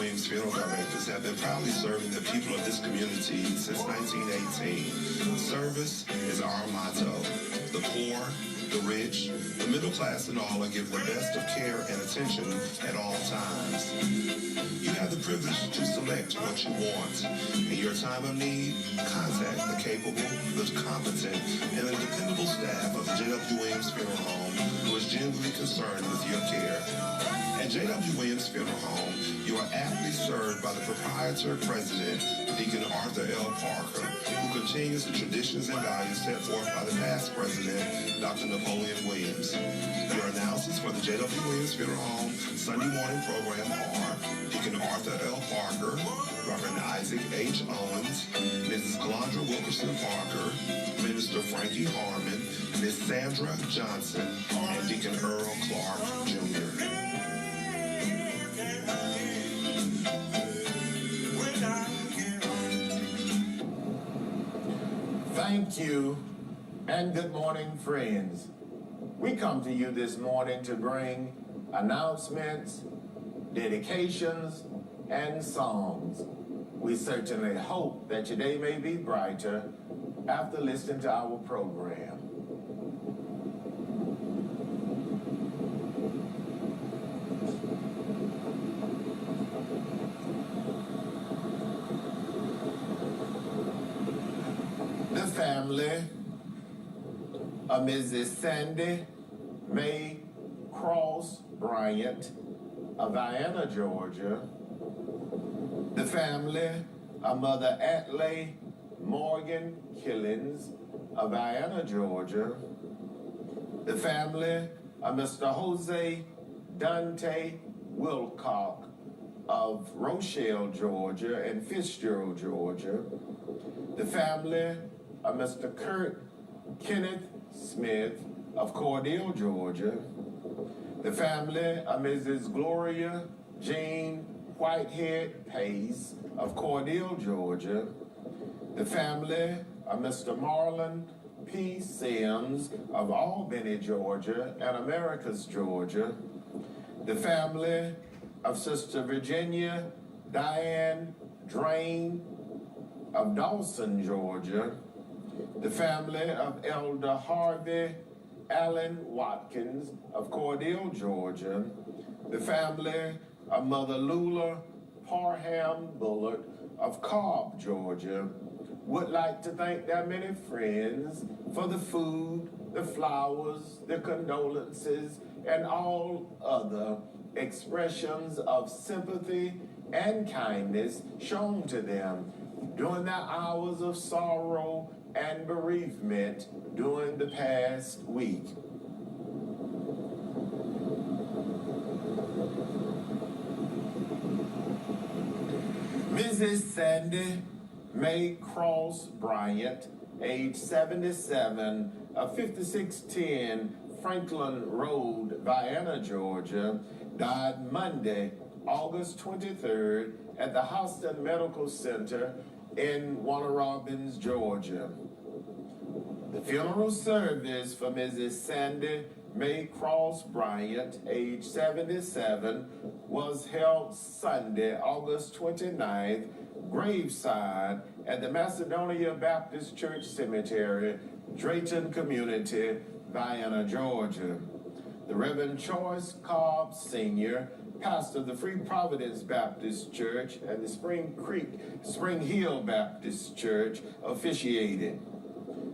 Williams Funeral Directors have been proudly serving the people of this community since 1918. Service is our motto. The poor, the rich, the middle class, and all are given the best of care and attention at all times. You have the privilege to select what you want. In your time of need, contact the capable, the competent, and the dependable staff of the J.W. Williams Funeral Home who is genuinely concerned with your care. At J.W. Williams Funeral Home, you are aptly served by the proprietor president, Deacon Arthur L. Parker, who continues the traditions and values set forth by the past president, Dr. Napoleon Williams. Your announcers for the J.W. Williams Funeral Home Sunday morning program are Deacon Arthur L. Parker, Reverend Isaac H. Owens, Mrs. Calandra Wilkerson Parker, Minister Frankie Harmon, Miss Sandra Johnson, and Deacon Earl Clark, Jr. Thank you, and good morning, friends. We come to you this morning to bring announcements, dedications, and songs. We certainly hope that your day may be brighter after listening to our program. The family of Mrs. Sandy Mae Cross Bryant of Vienna, Georgia. The family of Mother Atlay Morgan Killins of Vienna, Georgia. The family of Mr. Jose Dante Wilcock of Rochelle, Georgia, and Fitzgerald, Georgia. The family of Mr. Kurt Kenneth Smith of Cordell, Georgia. The family of Mrs. Gloria Jean Whitehead Pace of Cordell, Georgia. The family of Mr. Marlon P. Sims of Albany, Georgia, and Americus, Georgia. The family of Sister Virginia Diane Drain of Dawson, Georgia. The family of Elder Harvey Allen Watkins of Cordell, Georgia. The family of Mother Lula Parham Bullard of Cobb, Georgia. Would like to thank their many friends for the food, the flowers, the condolences, and all other expressions of sympathy and kindness shown to them during their hours of sorrow and bereavement during the past week. Mrs. Sandy Mae Cross Bryant, age 77, of 5610 Franklin Road, Vienna, Georgia, died Monday, August 23rd, at the Houston Medical Center in Warner Robins, Georgia. The funeral service for Mrs. Sandy Mae Cross Bryant, age 77, was held Sunday, August 29th, graveside at the Macedonia Baptist Church Cemetery, Drayton Community, Vienna, Georgia. The Reverend Choice Cobb Sr., pastor of the Free Providence Baptist Church and the Spring Hill Baptist Church, officiated.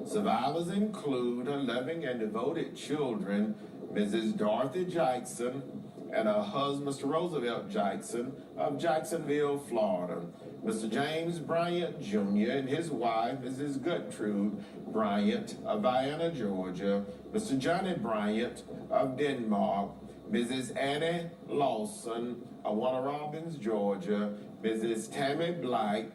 Survivors include her loving and devoted children, Mrs. Dorothy Jackson and her husband, Mr. Roosevelt Jackson of Jacksonville, Florida, Mr. James Bryant Jr. and his wife, Mrs. Gertrude Bryant of Vienna, Georgia, Mr. Johnny Bryant of Denmark, Mrs. Annie Lawson of Warner Robins, Georgia, Mrs. Tammy Blight,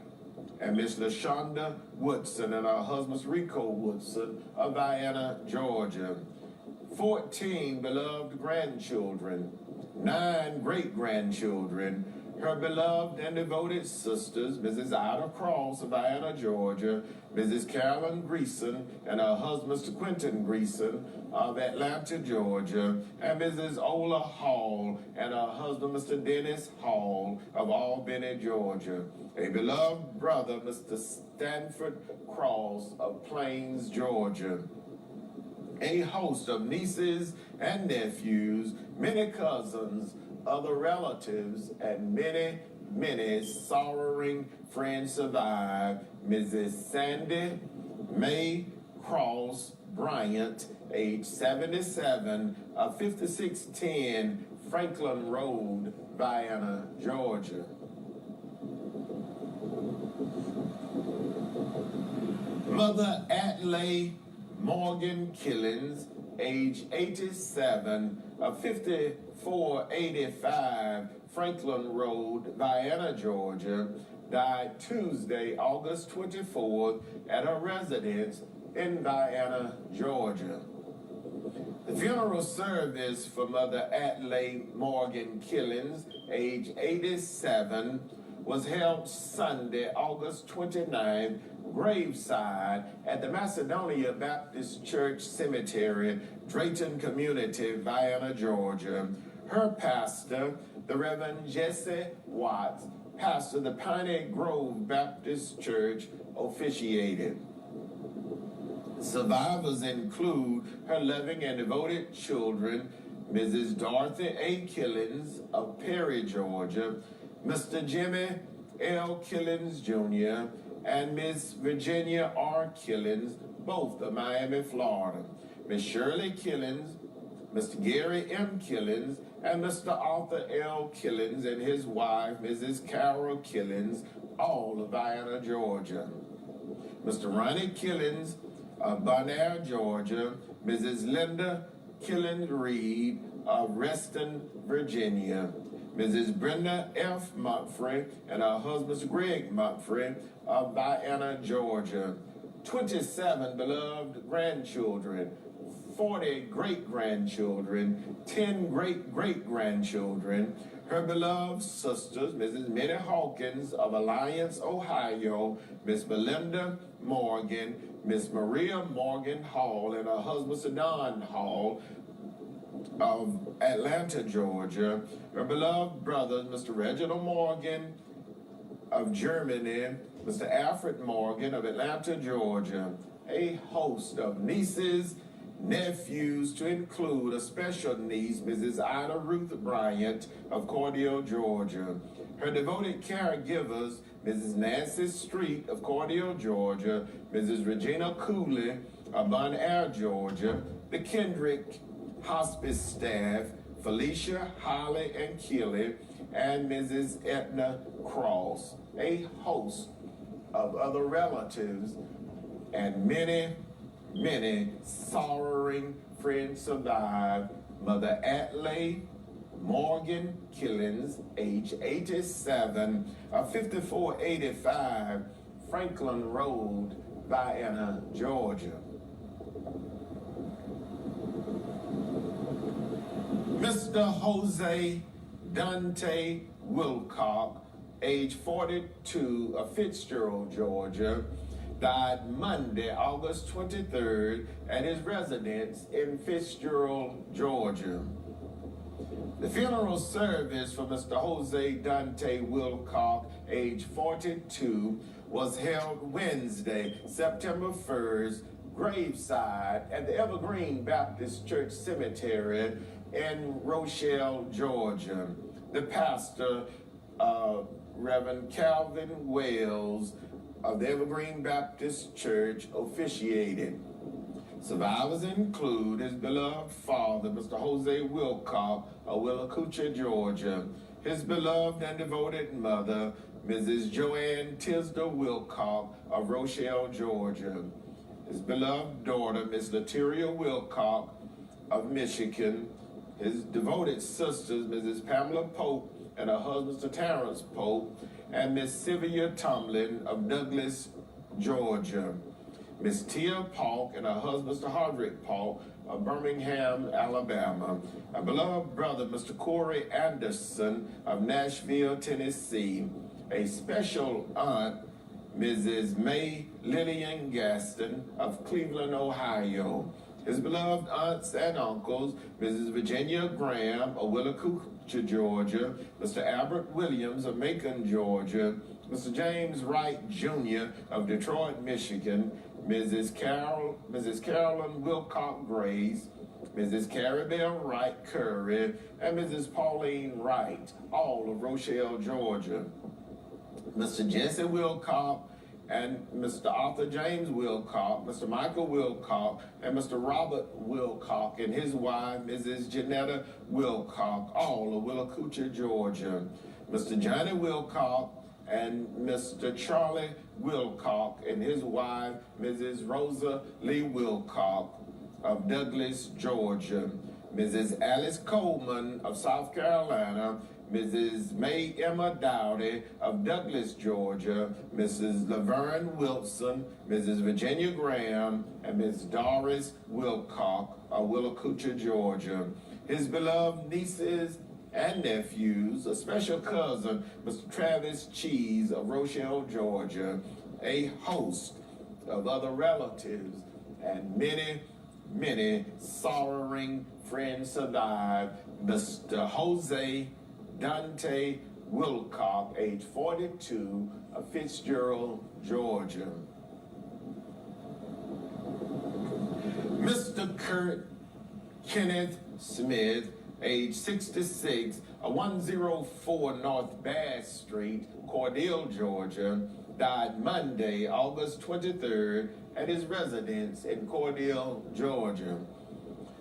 and Miss LaShonda Woodson and her husband, Rico Woodson of Vienna, Georgia. 14 beloved grandchildren, 9 great-grandchildren, Her beloved and devoted sisters, Mrs. Ida Cross of Vienna, Georgia, Mrs. Carolyn Greason and her husband, Mr. Quentin Greason of Atlanta, Georgia, and Mrs. Ola Hall and her husband, Mr. Dennis Hall of Albany, Georgia. A beloved brother, Mr. Stanford Cross of Plains, Georgia. A host of nieces and nephews, many cousins, other relatives, and many sorrowing friends survive. Mrs. Sandy May Cross Bryant, age 77, of 5610 Franklin Road, Vienna, Georgia. Mother Atlay Morgan Killins, age 87, of 5485 Franklin Road, Vienna, Georgia, died Tuesday, August 24th, at her residence in Vienna, Georgia. The funeral service for Mother Atlay Morgan Killins, age 87, was held Sunday, August 29th, graveside at the Macedonia Baptist Church Cemetery, Drayton Community, Vienna, Georgia. Her pastor, the Reverend Jesse Watts, pastor of the Piney Grove Baptist Church, officiated. Survivors include her loving and devoted children, Mrs. Dorothy A. Killins of Perry, Georgia, Mr. Jimmy L. Killins, Jr., and Miss Virginia R. Killins, both of Miami, Florida, Miss Shirley Killins, Mr. Gary M. Killins, and Mr. Arthur L. Killins and his wife, Mrs. Carol Killins, all of Vienna, Georgia. Mr. Ronnie Killins of Bonaire, Georgia, Mrs. Linda Killins Reed of Reston, Virginia, Mrs. Brenda F. Mumphrey and her husband, Mr. Greg Mumphrey of Vienna, Georgia. 27 beloved grandchildren, 40 great-grandchildren, 10 great-great-grandchildren. Her beloved sisters, Mrs. Minnie Hawkins of Alliance, Ohio, Miss Belinda Morgan, Miss Maria Morgan Hall and her husband, Sir Don Hall of Atlanta, Georgia. Her beloved brothers, Mr. Reginald Morgan of Germany, Mr. Alfred Morgan of Atlanta, Georgia. A host of nieces, nephews, to include a special niece, Mrs. Ida Ruth Bryant of Cordele, Georgia. Her devoted caregivers, Mrs. Nancy Street of Cordele, Georgia, Mrs. Regina Cooley of Bonaire, Georgia, the Kendrick Hospice staff, Felicia, Holly, and Keeley, and Mrs. Edna Cross. A host of other relatives and many sorrowing friends survive. Mother Atlay Morgan Killins, age 87, of 5485 Franklin Road, Vienna, Georgia. Mr. Jose Dante Wilcock, age 42, of Fitzgerald, Georgia, died Monday, August 23rd, at his residence in Fitzgerald, Georgia. The funeral service for Mr. Jose Dante Wilcock, age 42, was held Wednesday, September 1st, graveside at the Evergreen Baptist Church Cemetery in Rochelle, Georgia. The pastor, Reverend Calvin Wells of the Evergreen Baptist Church, officiated. Survivors include his beloved father, Mr. Jose Wilcock of Wilcock, Georgia, his beloved and devoted mother, Mrs. Joanne Tisdale Wilcock of Rochelle, Georgia, his beloved daughter, Miss Lateria Wilcock of Michigan, his devoted sisters, Mrs. Pamela Pope and her husband, Sir Terrence Pope, and Miss Sylvia Tomlin of Douglas, Georgia. Miss Tia Polk and her husband, Mr. Harvey Polk, of Birmingham, Alabama. A beloved brother, Mr. Corey Anderson of Nashville, Tennessee. A special aunt, Mrs. May Lillian Gaston of Cleveland, Ohio. His beloved aunts and uncles, Mrs. Virginia Graham of Wilcock, Georgia, Mr. Albert Williams of Macon, Georgia, Mr. James Wright Jr. of Detroit, Michigan, Mrs. Carolyn Wilcock Grace, Mrs. Caribel Wright Curry, and Mrs. Pauline Wright, all of Rochelle, Georgia. Mr. Jesse Wilcock and Mr. Arthur James Wilcock, Mr. Michael Wilcock, and Mr. Robert Wilcock and his wife, Mrs. Janetta Wilcock, all of Willacoochee, Georgia. Mr. Johnny Wilcock and Mr. Charlie Wilcock and his wife, Mrs. Rosa Lee Wilcock of Douglas, Georgia. Mrs. Alice Coleman of South Carolina, Mrs. May Emma Dowdy of Douglas, Georgia, Mrs. Laverne Wilson, Mrs. Virginia Graham, and Ms. Doris Wilcock of Willacoochee, Georgia. His beloved nieces and nephews, a special cousin, Mr. Travis Cheese of Rochelle, Georgia, a host of other relatives, and many, many sorrowing friends survive. Mr. Jose Dante Wilcock, age 42, of Fitzgerald, Georgia. Mr. Kurt Kenneth Smith, age 66, 104 North Bass Street, Cordele, Georgia, died Monday, August 23rd, at his residence in Cordele, Georgia.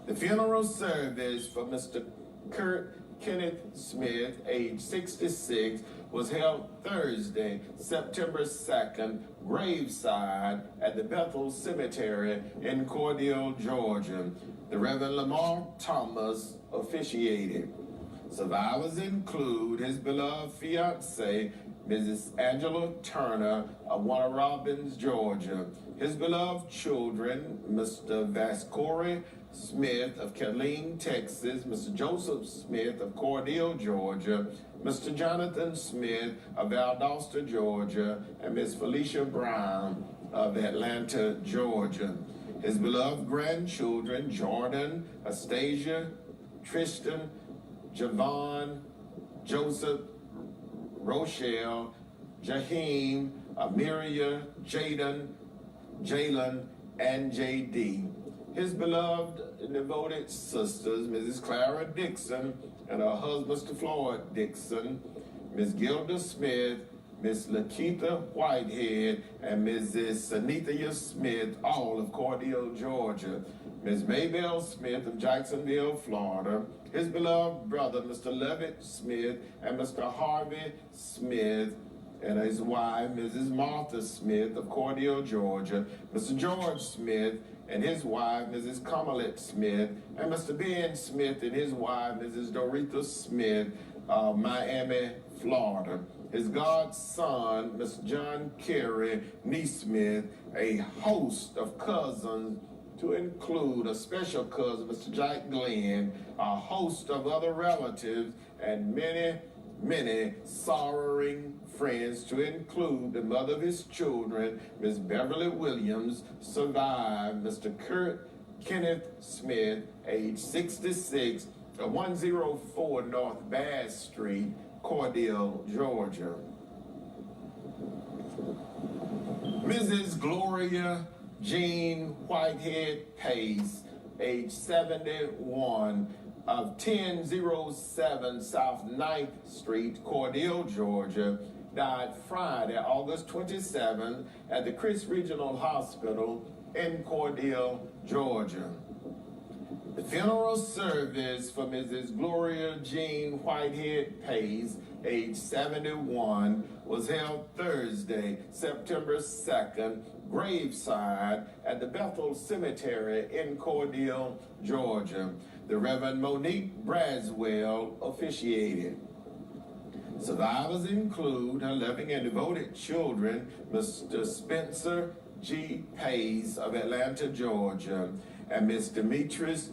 The funeral service for Mr. Kurt Kenneth Smith, age 66, was held Thursday, September 2nd, graveside at the Bethel Cemetery in Cordele, Georgia. The Reverend Lamar Thomas officiated. Survivors include his beloved fiancée, Mrs. Angela Turner of Warner Robins, Georgia. His beloved children, Mr. Vascory Smith of Killeen, Texas, Mr. Joseph Smith of Cordele, Georgia, Mr. Jonathan Smith of Valdosta, Georgia, and Miss Felicia Brown of Atlanta, Georgia. His beloved grandchildren, Jordan, Astasia, Tristan, Javon, Joseph, Rochelle, Jaheem, Amiria, Jaden, Jalen, and J.D. His beloved and devoted sisters, Mrs. Clara Dixon and her husband, Mr. Floyd Dixon, Miss Gilda Smith, Miss Lakeitha Whitehead, and Mrs. Sanithia Smith, all of Cordele, Georgia. Miss Maybelle Smith of Jacksonville, Florida. His beloved brother, Mr. Levitt Smith, and Mr. Harvey Smith, and his wife, Mrs. Martha Smith of Cordele, Georgia. Mr. George Smith and his wife, Mrs. Kamalet Smith, and Mr. Ben Smith and his wife, Mrs. Doretha Smith of Miami, Florida. His godson, Mr. John Kerry Neesmith, a host of cousins, to include a special cousin, Mr. Jack Glenn, a host of other relatives, and many, many sorrowing friends, to include the mother of his children, Miss Beverly Williams, survived Mr. Kurt Kenneth Smith, age 66, 104 North Bass Street, Cordele, Georgia. Mrs. Gloria Jean Whitehead Pace, age 71, of 1007 South 9th Street, Cordele, Georgia, died Friday, August 27th, at the Chris Regional Hospital in Cordele, Georgia. The funeral service for Mrs. Gloria Jean Whitehead Pace, age 71, was held Thursday, September 2nd, graveside at the Bethel Cemetery in Cordele, Georgia. The Reverend Monique Braswell officiated. Survivors include her loving and devoted children, Mr. Spencer G. Pace of Atlanta, Georgia, and Miss Demetrius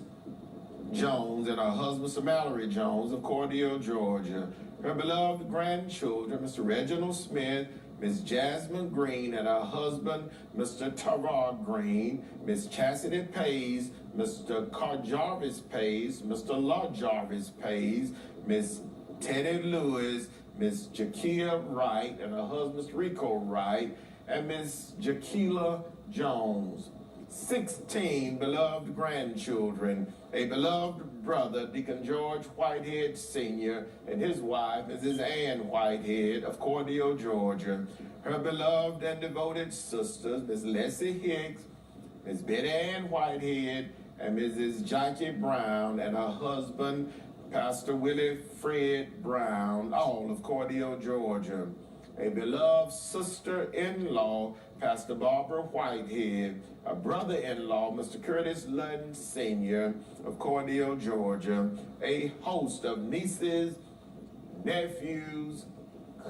Jones and her husband, Sir Mallory Jones of Cordele, Georgia. Her beloved grandchildren, Mr. Reginald Smith, Miss Jasmine Green and her husband, Mr. Tarar Green, Miss Chastity Pays, Mr. Car Jarvis Pays, Mr. Law Jarvis Pays, Miss Teddy Lewis, Miss Jakia Wright and her husband, Mr. Rico Wright, and Miss Jaquila Jones. 16 beloved grandchildren, a beloved brother, Deacon George Whitehead Sr., and his wife, Mrs. Ann Whitehead of Cordele, Georgia. Her beloved and devoted sisters, Miss Leslie Hicks, Miss Betty Ann Whitehead, and Mrs. Jackie Brown, and her husband, Pastor Willie Fred Brown, all of Cordele, Georgia. A beloved sister-in-law, Pastor Barbara Whitehead, a brother-in-law, Mr. Curtis Ludden Sr. of Cordele, Georgia, a host of nieces, nephews,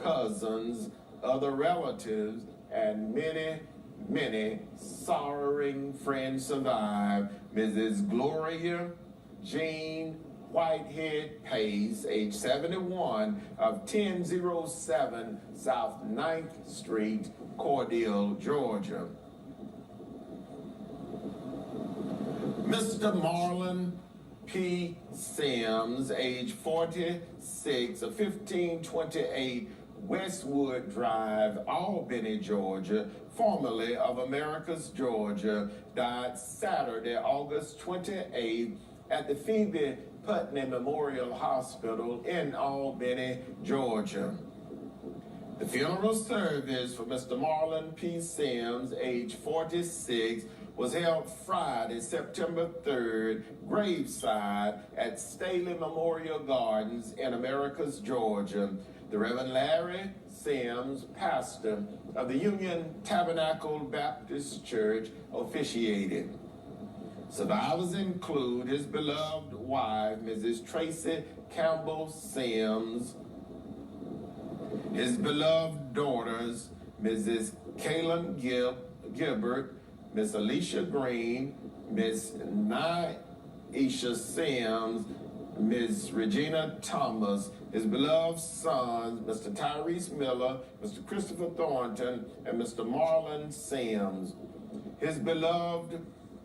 cousins, other relatives, and many, many sorrowing friends survive. Mrs. Gloria Jean Whitehead Pace, age 71, of 1007 South 9th Street, Cordele, Georgia. Mr. Marlon P. Sims, age 46, of 1528 Westwood Drive, Albany, Georgia, formerly of Americus, Georgia, died Saturday, August 28th, at the Phoebe Putney Memorial Hospital in Albany, Georgia. The funeral service for Mr. Marlon P. Sims, age 46, was held Friday, September 3rd, graveside at Staley Memorial Gardens in Americus, Georgia. The Reverend Larry Sims, pastor of the Union Tabernacle Baptist Church, officiated. Survivors include his beloved wife, Mrs. Tracy Campbell Sims, his beloved daughters, Mrs. Kaylin Gilbert, Miss Alicia Green, Miss Naisha Sims, Miss Regina Thomas, his beloved sons, Mr. Tyrese Miller, Mr. Christopher Thornton, and Mr. Marlon Sims. His beloved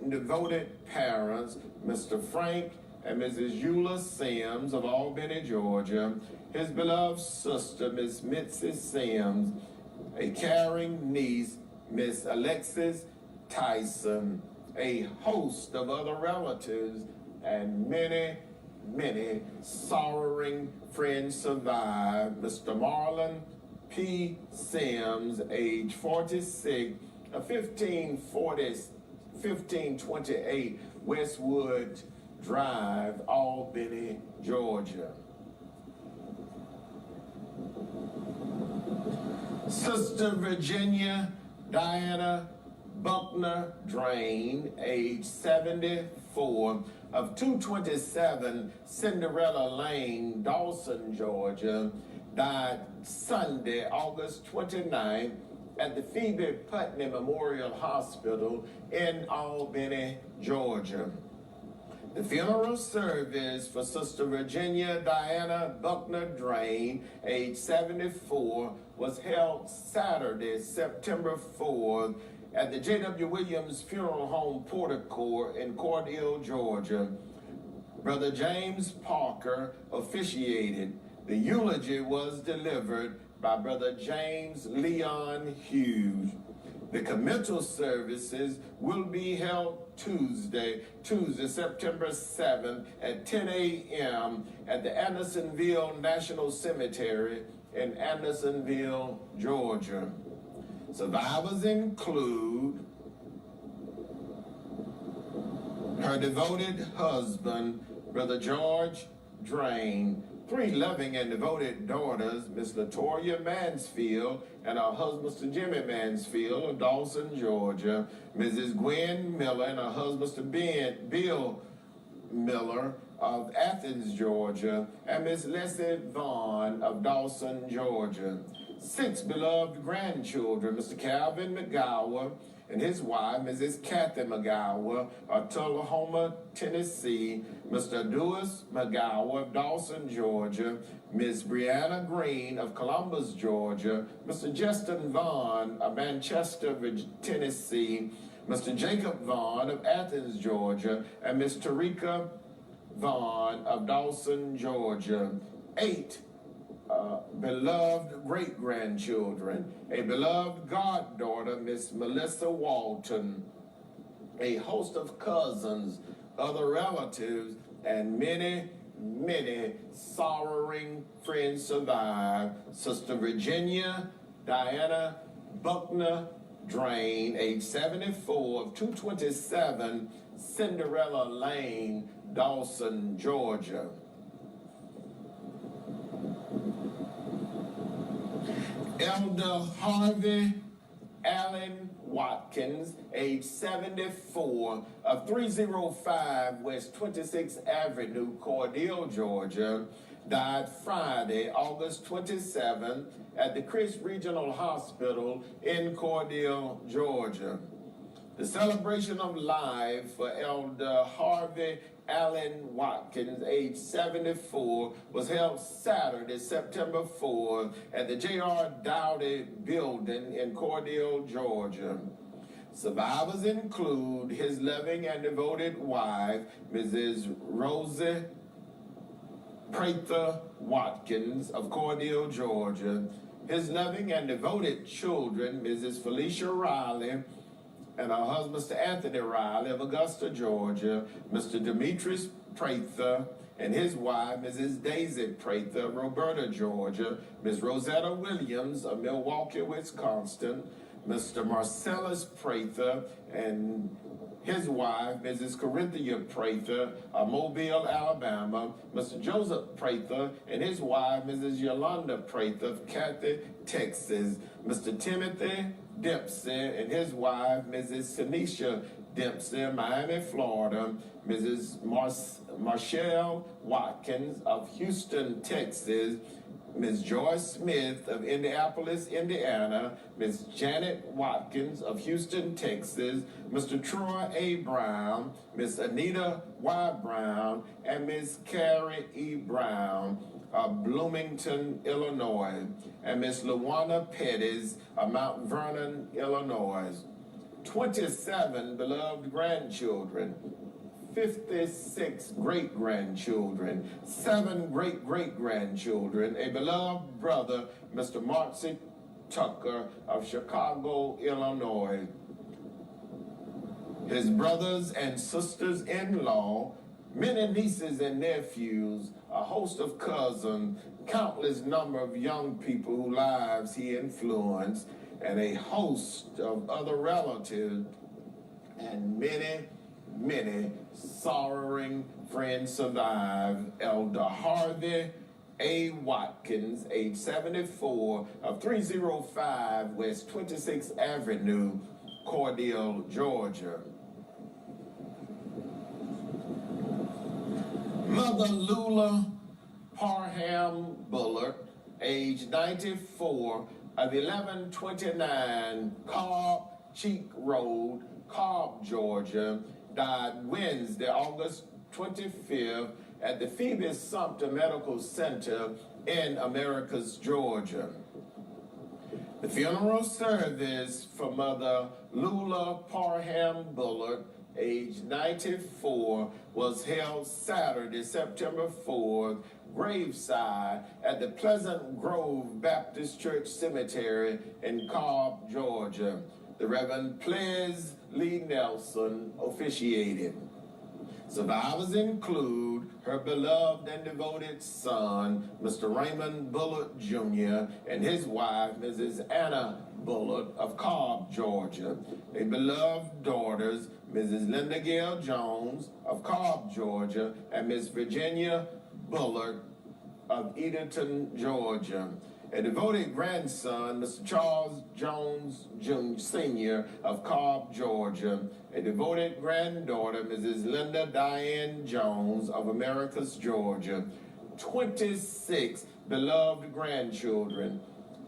devoted parents, Mr. Frank and Mrs. Eula Sims of Albany, Georgia. His beloved sister, Miss Mitzi Sims. A caring niece, Miss Alexis Tyson. A host of other relatives and many, many sorrowing friends survive. Mr. Marlon P. Sims, age 46, a 1528 Westwood Drive, Albany, Georgia. Sister Virginia Diana Buckner Drain, age 74, of 227 Cinderella Lane, Dawson, Georgia, died Sunday, August 29th, at the Phoebe Putney Memorial Hospital in Albany, Georgia. The funeral service for Sister Virginia Diana Buckner Drain, age 74, was held Saturday, September 4th, at the J.W. Williams Funeral Home Portico in Cordele, Georgia. Brother James Parker officiated. The eulogy was delivered by Brother James Leon Hughes. The committal services will be held Tuesday, September 7th at 10 a.m. at the Andersonville National Cemetery in Andersonville, Georgia. Survivors include her devoted husband, Brother George Drain, 3 loving and devoted daughters, Miss Latoya Mansfield and her husband, Mr. Jimmy Mansfield of Dawson, Georgia, Mrs. Gwen Miller and her husband, Mr. Bill Miller of Athens, Georgia, and Miss Leslie Vaughn of Dawson, Georgia. 6 beloved grandchildren, Mr. Calvin McGower, and his wife, Mrs. Kathy McGower of Tullahoma, Tennessee, Mr. Dewis McGower of Dawson, Georgia, Ms. Brianna Green of Columbus, Georgia, Mr. Justin Vaughn of Manchester, Tennessee, Mr. Jacob Vaughn of Athens, Georgia, and Ms. Tarika Vaughn of Dawson, Georgia. 8 beloved great-grandchildren, a beloved goddaughter, Miss Melissa Walton, a host of cousins, other relatives, and many, many sorrowing friends survive. Sister Virginia Diana Buckner Drain, age 74, of 227 Cinderella Lane, Dawson, Georgia. Elder Harvey Allen Watkins, age 74, of 305 West 26th Avenue, Cordele, Georgia, died Friday, August 27th at the Chris Regional Hospital in Cordele, Georgia. The celebration of life for Elder Harvey Allen Watkins, age 74, was held Saturday, September 4th at the J.R. Dowdy Building in Cordele, Georgia. Survivors include his loving and devoted wife, Mrs. Rosie Prather Watkins of Cordele, Georgia, his loving and devoted children, Mrs. Felicia Riley, and her husband, Mr. Anthony Riley of Augusta, Georgia, Mr. Demetrius Prather, and his wife, Mrs. Daisy Prather of Roberta, Georgia, Ms. Rosetta Williams of Milwaukee, Wisconsin, Mr. Marcellus Prather, and his wife, Mrs. Corinthia Prather of Mobile, Alabama, Mr. Joseph Prather, and his wife, Mrs. Yolanda Prather of Cathy, Texas, Mr. Timothy Dempsey and his wife, Mrs. Tanisha Dempsey, Miami, Florida, Mrs. Marshall Watkins of Houston, Texas, Ms. Joyce Smith of Indianapolis, Indiana, Ms. Janet Watkins of Houston, Texas, Mr. Troy A. Brown, Ms. Anita Y. Brown, and Ms. Carrie E. Brown of Bloomington, Illinois, and Ms. Luana Pettis of Mount Vernon, Illinois. 27 beloved grandchildren, 56 great-grandchildren, 7 great-great-grandchildren, a beloved brother, Mr. Marcy Tucker of Chicago, Illinois. His brothers and sisters-in-law, many nieces and nephews, a host of cousins, countless number of young people whose lives he influenced, and a host of other relatives, and many, many sorrowing friends survive. Elder Harvey A. Watkins, age 74, of 305 West 26th Avenue, Cordele, Georgia. Mother Lula Parham Bullard, age 94, of 1129 Cobb Cheek Road, Cobb, Georgia, died Wednesday, August 25th at the Phoebe Sumter Medical Center in Americus, Georgia. The funeral service for Mother Lula Parham Bullard, age 94, was held Saturday, September 4th, graveside at the Pleasant Grove Baptist Church Cemetery in Cobb, Georgia. The Reverend Ples Lee Nelson officiated. Survivors include her beloved and devoted son, Mr. Raymond Bullard Jr., and his wife, Mrs. Anna Bullard of Cobb, Georgia. A beloved daughters, Mrs. Linda Gale Jones of Cobb, Georgia, and Miss Virginia Bullard of Edenton, Georgia. A devoted grandson, Mr. Charles Jones Jr. Sr. of Cobb, Georgia. A devoted granddaughter, Mrs. Linda Diane Jones of Americus, Georgia. 26 beloved grandchildren,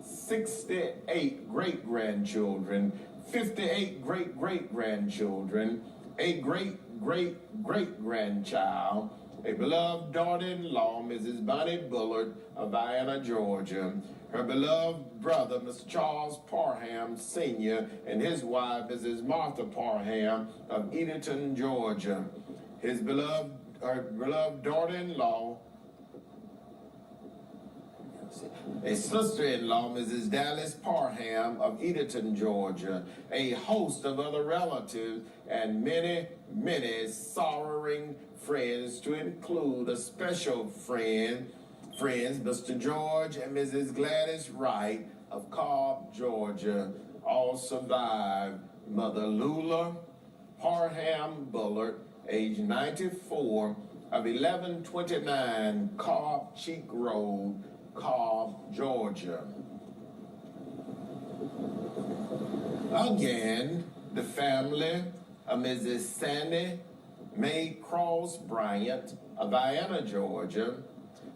68 great-grandchildren, 58 great-great-grandchildren, a great-great-great-grandchild, a beloved daughter-in-law, Mrs. Bonnie Bullard of Vienna, Georgia, her beloved brother, Mr. Charles Parham, Sr., and his wife, Mrs. Martha Parham of Edenton, Georgia, her beloved daughter-in-law, a sister-in-law, Mrs. Dallas Parham of Edenton, Georgia, a host of other relatives, and many, many sorrowing friends, to include a special friends, Mr. George and Mrs. Gladys Wright of Cobb, Georgia, all survived. Mother Lula Parham Bullard, age 94, of 1129 Cobb Cheek Road, Cobb, Georgia. Again, the family of Mrs. Sandy May Cross Bryant of Vienna, Georgia,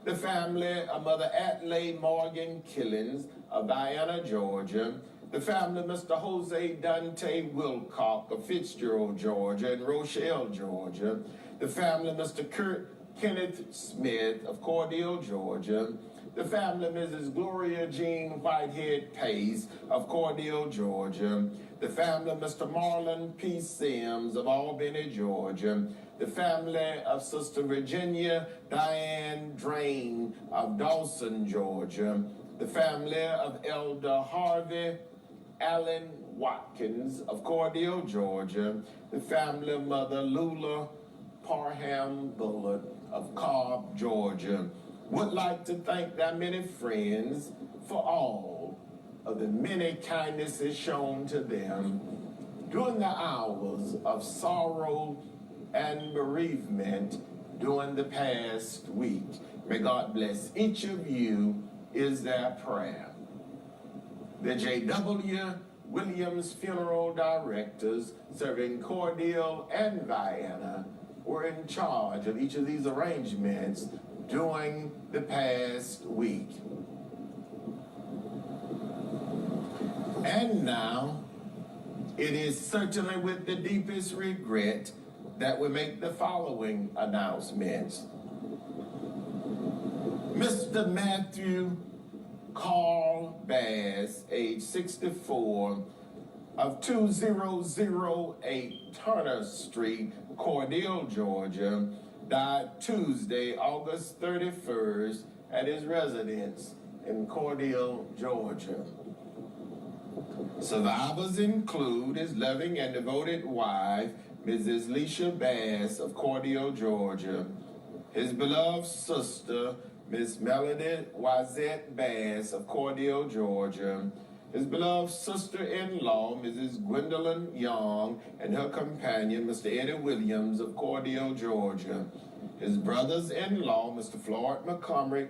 the family of Mother Atlay Morgan Killins of Vienna, Georgia, the family of Mr. Jose Dante Wilcock of Fitzgerald, Georgia, and Rochelle, Georgia, the family of Mr. Kenneth Smith of Cordele, Georgia, the family of Mrs. Gloria Jean Whitehead Pace of Cordele, Georgia, the family of Mr. Marlon P. Sims of Albany, Georgia, the family of Sister Virginia Diane Drain of Dawson, Georgia, the family of Elder Harvey Allen Watkins of Cordele, Georgia, the family of Mother Lula Parham Bullard of Cobb, Georgia, would like to thank their many friends for all of the many kindnesses shown to them during the hours of sorrow and bereavement during the past week. May God bless each of you, is their prayer. The J.W. Williams funeral directors serving Cordele and Vienna were in charge of each of these arrangements during the past week. And now, it is certainly with the deepest regret that we make the following announcements. Mr. Matthew Carl Bass, age 64, of 2008 Turner Street, Cordele, Georgia, died Tuesday, August 31st, at his residence in Cordele, Georgia. Survivors include his loving and devoted wife, Mrs. Leisha Bass of Cordele, Georgia, his beloved sister, Miss Melody Wazette Bass of Cordele, Georgia, his beloved sister-in-law, Mrs. Gwendolyn Young, and her companion, Mr. Eddie Williams of Cordele, Georgia, his brothers-in-law, Mr. Floyd McCormick,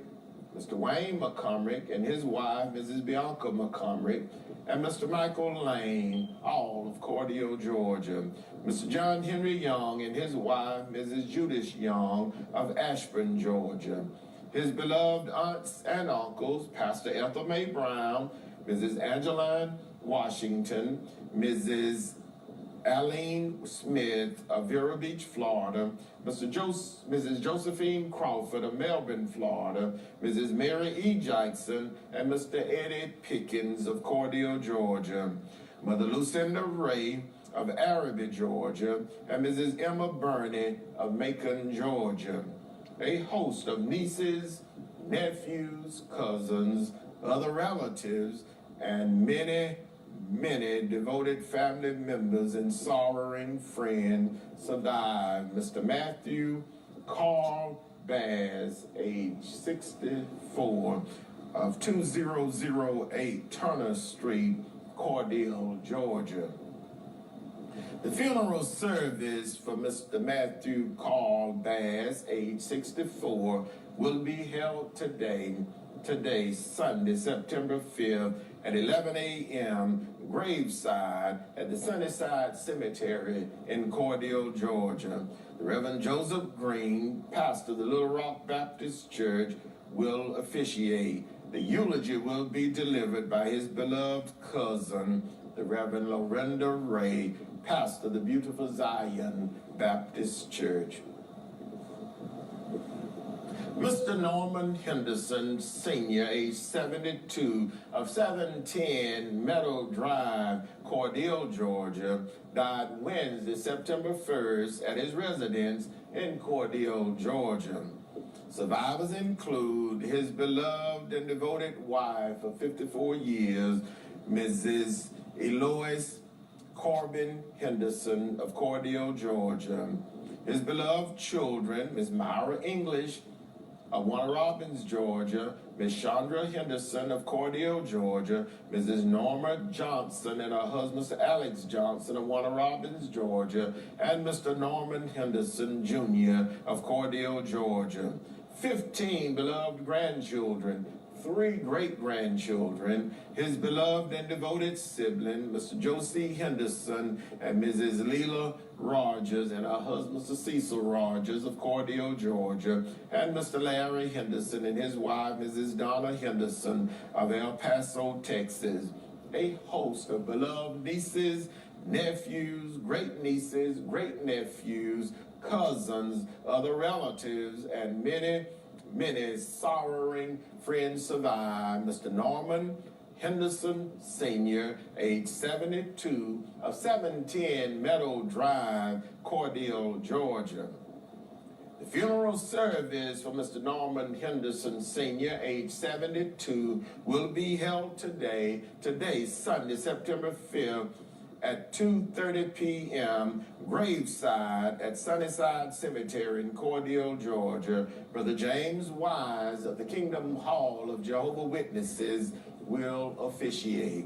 Mr. Wayne McCormick, and his wife, Mrs. Bianca McCormick, and Mr. Michael Lane, all of Cordele, Georgia, Mr. John Henry Young and his wife, Mrs. Judith Young of Ashburn, Georgia, his beloved aunts and uncles, Pastor Ethel May Brown, Mrs. Angeline Washington, Mrs. Aline Smith of Vero Beach, Florida, Mrs. Josephine Crawford of Melbourne, Florida, Mrs. Mary E. Jackson, and Mr. Eddie Pickens of Cordele, Georgia, Mother Lucinda Ray of Araby, Georgia, and Mrs. Emma Burney of Macon, Georgia. A host of nieces, nephews, cousins, other relatives, and many, many devoted family members and sorrowing friends survived Mr. Matthew Carl Bass, age 64, of 2008 Turner Street, Cordele, Georgia. The funeral service for Mr. Matthew Carl Bass, age 64, will be held today, Sunday, September 5th, at 11 a.m., graveside at the Sunnyside Cemetery in Cordele, Georgia. The Reverend Joseph Green, pastor of the Little Rock Baptist Church, will officiate. The eulogy will be delivered by his beloved cousin, the Reverend Lorinda Ray, pastor of the beautiful Zion Baptist Church. Mr. Norman Henderson, Sr., age 72, of 710 Meadow Drive, Cordele, Georgia, died Wednesday, September 1st, at his residence in Cordele, Georgia. Survivors include his beloved and devoted wife of 54 years, Mrs. Eloise Corbin Henderson of Cordele, Georgia. His beloved children, Ms. Myra English of Warner Robins, Georgia, Ms. Chandra Henderson of Cordele, Georgia, Mrs. Norma Johnson and her husband, Mr. Alex Johnson of Warner Robins, Georgia, and Mr. Norman Henderson, Jr. of Cordele, Georgia. 15 beloved grandchildren, 3 great-grandchildren, his beloved and devoted sibling, Mr. Josie Henderson and Mrs. Leela Rogers and her husband, Mr. Cecil Rogers of Cordele, Georgia, and Mr. Larry Henderson and his wife, Mrs. Donna Henderson of El Paso, Texas. A host of beloved nieces, nephews, great-nieces, great-nephews, cousins, other relatives, and many sorrowing friends survive. Mr. Norman Henderson, Sr., age 72, of 710 Meadow Drive, Cordele, Georgia. The funeral service for Mr. Norman Henderson, Sr., age 72, will be held today, Sunday, September 5th, at 2:30 p.m., graveside at Sunnyside Cemetery in Cordele, Georgia. Brother James Wise of the Kingdom Hall of Jehovah's Witnesses will officiate.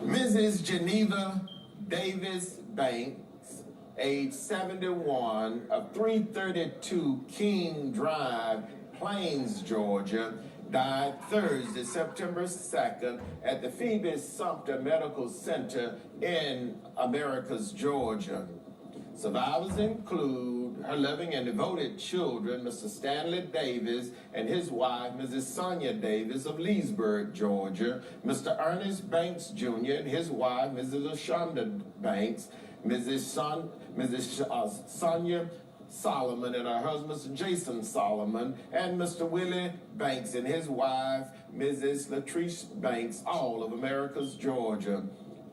Mrs. Geneva Davis Banks, age 71, of 332 King Drive, Plains, Georgia, died Thursday, September 2nd, at the Phoebe Sumter Medical Center in Americus, Georgia. Survivors include her loving and devoted children, Mr. Stanley Davis and his wife, Mrs. Sonia Davis of Leesburg, Georgia, Mr. Ernest Banks, Jr. and his wife, Mrs. LaShonda Banks, Mrs. Sonia Solomon and her husband, Mr. Jason Solomon, and Mr. Willie Banks and his wife, Mrs. Latrice Banks, all of Americus, Georgia.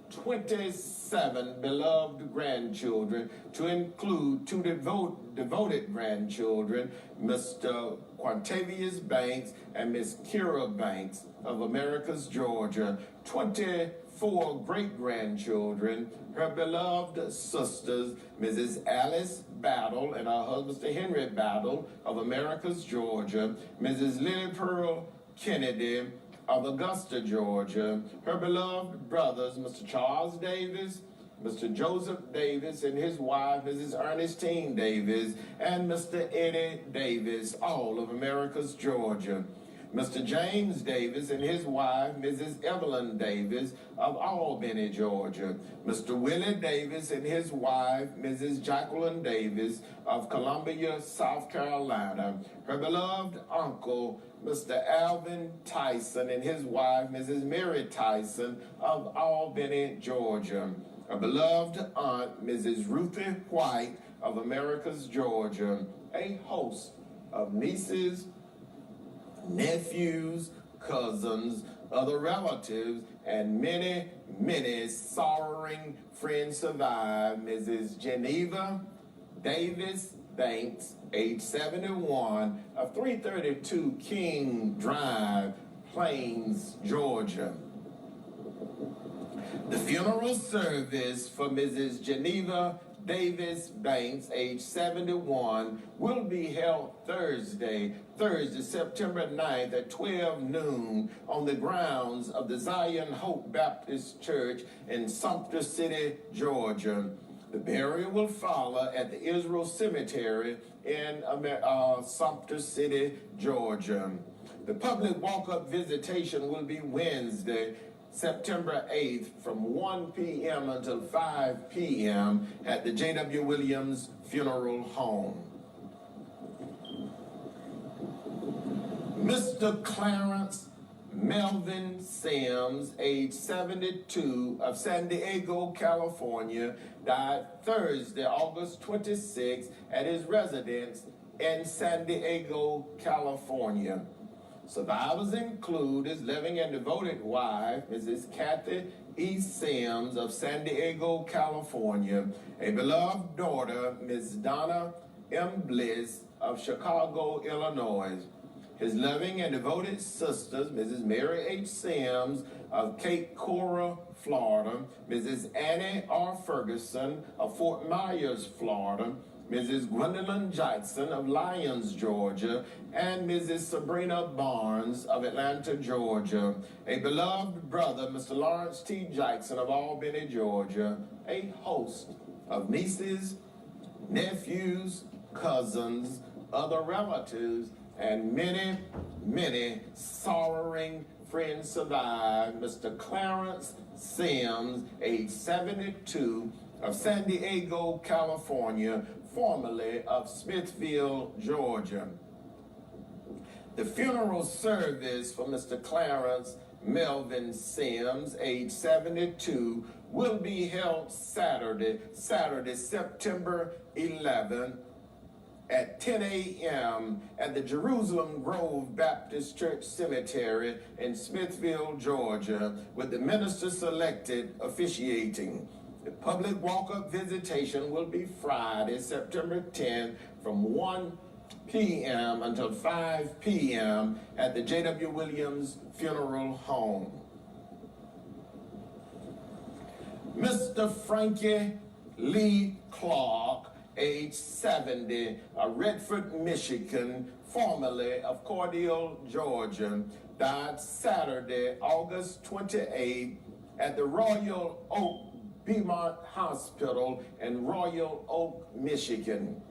27 beloved grandchildren, to include 2 devoted grandchildren, Mr. Quantavious Banks and Miss Kira Banks of Americus, Georgia. 24 great-grandchildren, her beloved sisters, Mrs. Alice Battle and her husband, Mr. Henry Battle of Americus, Georgia, Mrs. Lily Pearl Kennedy of Augusta, Georgia, her beloved brothers, Mr. Charles Davis, Mr. Joseph Davis and his wife, Mrs. Ernestine Davis, and Mr. Eddie Davis, all of Americus, Georgia. Mr. James Davis and his wife, Mrs. Evelyn Davis of Albany, Georgia. Mr. Willie Davis and his wife, Mrs. Jacqueline Davis of Columbia, South Carolina. Her beloved uncle, Mr. Alvin Tyson and his wife, Mrs. Mary Tyson of Albany, Georgia. A beloved aunt, Mrs. Ruthie White of Americus, Georgia. A host of nieces, nephews, cousins, other relatives, and many sorrowing friends survive. Mrs. Geneva Davis Banks, age 71, of 332 King Drive, Plains, Georgia. The funeral service for Mrs. Geneva Davis Banks, age 71, will be held Thursday, September 9th at 12 noon on the grounds of the Zion Hope Baptist Church in Sumter City, Georgia. The burial will follow at the Israel Cemetery in Sumter City, Georgia. The public walk-up visitation will be Wednesday, September 8th from 1 p.m. until 5 p.m. at the J.W. Williams Funeral Home. Mr. Clarence Melvin Sims, age 72, of San Diego, California, died Thursday, August 26, at his residence in San Diego, California. Survivors include his living and devoted wife, Mrs. Kathy E. Sims of San Diego, California, a beloved daughter, Ms. Donna M. Bliss of Chicago, Illinois. His loving and devoted sisters, Mrs. Mary H. Sims of Cape Coral, Florida, Mrs. Annie R. Ferguson of Fort Myers, Florida, Mrs. Gwendolyn Jackson of Lyons, Georgia, and Mrs. Sabrina Barnes of Atlanta, Georgia. A beloved brother, Mr. Lawrence T. Jackson of Albany, Georgia. A host of nieces, nephews, cousins, other relatives, and many, many sorrowing friends survive. Mr. Clarence Sims, age 72, of San Diego, California, formerly of Smithville, Georgia. The funeral service for Mr. Clarence Melvin Sims, age 72, will be held Saturday, September 11th, at 10 a.m. at the Jerusalem Grove Baptist Church Cemetery in Smithville, Georgia, with the minister selected officiating. The public walk-up visitation will be Friday, September 10th, from 1 p.m. until 5 p.m. at the J.W. Williams Funeral Home. Mr. Frankie Lee Clark, age 70, of Redford, Michigan, formerly of Cordele, Georgia, died Saturday, August 28th, at the Royal Oak Piedmont Hospital in Royal Oak, Michigan.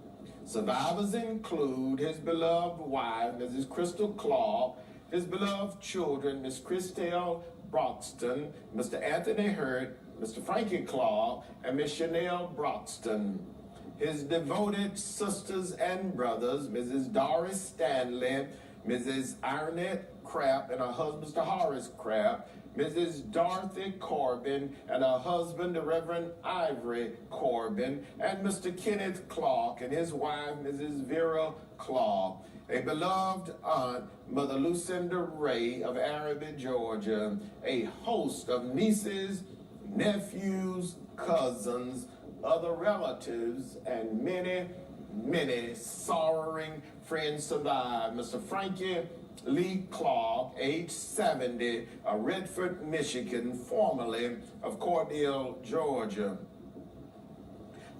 Survivors include his beloved wife, Mrs. Crystal Clark, his beloved children, Miss Christelle Broxton, Mr. Anthony Hurt, Mr. Frankie Clark, and Miss Chanel Broxton. His devoted sisters and brothers, Mrs. Doris Stanley, Mrs. Ironette Crapp and her husband, Mr. Horace Crapp, Mrs. Dorothy Corbin and her husband, the Reverend Ivory Corbin, and Mr. Kenneth Clark and his wife, Mrs. Vera Clark. A beloved aunt, Mother Lucinda Ray of Arabi, Georgia. A host of nieces, nephews, cousins, other relatives, and many, many sorrowing friends survive. Mr. Frankie Lee Clark, age 70, of Redford, Michigan, formerly of Cordele, Georgia.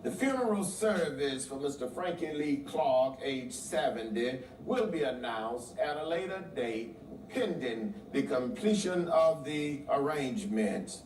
The funeral service for Mr. Frankie Lee Clark, age 70, will be announced at a later date, pending the completion of the arrangements.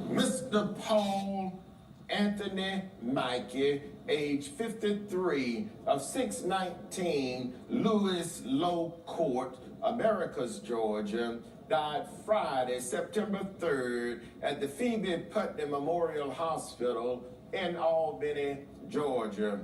Mr. Paul Anthony Mikey, age 53, of 619 Lewis Low Court, Americus, Georgia, died Friday, September 3rd, at the Phoebe Putnam Memorial Hospital in Albany, Georgia.